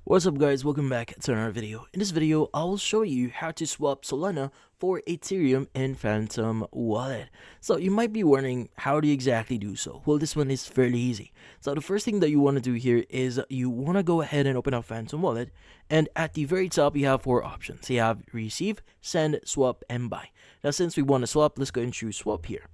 What's up guys, welcome back to another video. In this video, I will show you how to swap Solana for Ethereum in Phantom Wallet. So you might be wondering, how do you exactly do so? Well, this one is fairly easy. So the first thing that you want to do here is you want to go ahead and open up Phantom Wallet, and at the very top you have four options. You have receive, send, swap, and buy. Now since we want to swap, let's go and choose swap here.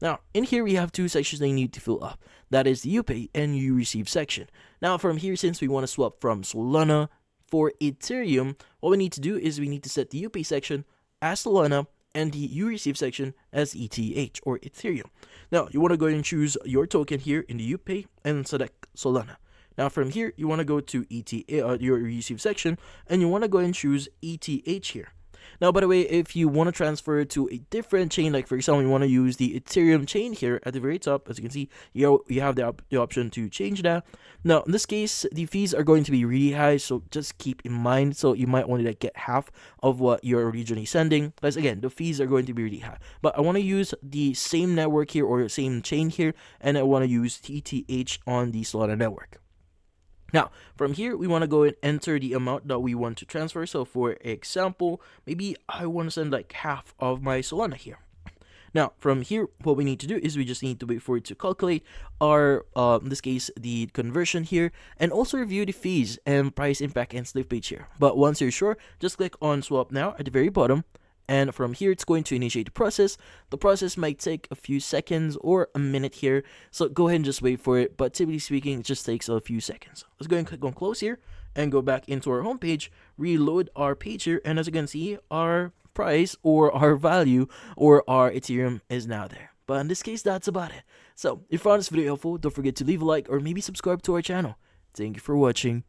Now, in here we have two sections that you need to fill up. That is the you pay and you receive section. Now, from here, since we want to swap from Solana for Ethereum, what we need to do is we need to set the you pay section as Solana and the you receive section as ETH or Ethereum. Now, you want to go ahead and choose your token here in the you pay and select Solana. Now, from here, you want to go to your receive section and you want to go ahead and choose ETH here. Now, by the way, if you want to transfer to a different chain, like for example, you want to use the Ethereum chain here at the very top, as you can see, you have the option to change that. Now, in this case, the fees are going to be really high, so just keep in mind. So you might only get half of what you're originally sending, because again, the fees are going to be really high. But I want to use the same network here or the same chain here, and I want to use ETH on the Solana network. Now, from here, we want to go and enter the amount that we want to transfer. So, for example, maybe I want to send like half of my Solana here. Now, from here, what we need to do is we just need to wait for it to calculate our, in this case, the conversion here, and also review the fees and price impact and slippage here. But once you're sure, just click on swap now at the very bottom. And from here, it's going to initiate the process. The process might take a few seconds or a minute here. So go ahead and just wait for it. But typically speaking, it just takes a few seconds. Let's go and click on close here and go back into our home page, reload our page here. And as you can see, our price or our value or our Ethereum is now there. But in this case, that's about it. So if you found this video helpful, don't forget to leave a like or maybe subscribe to our channel. Thank you for watching.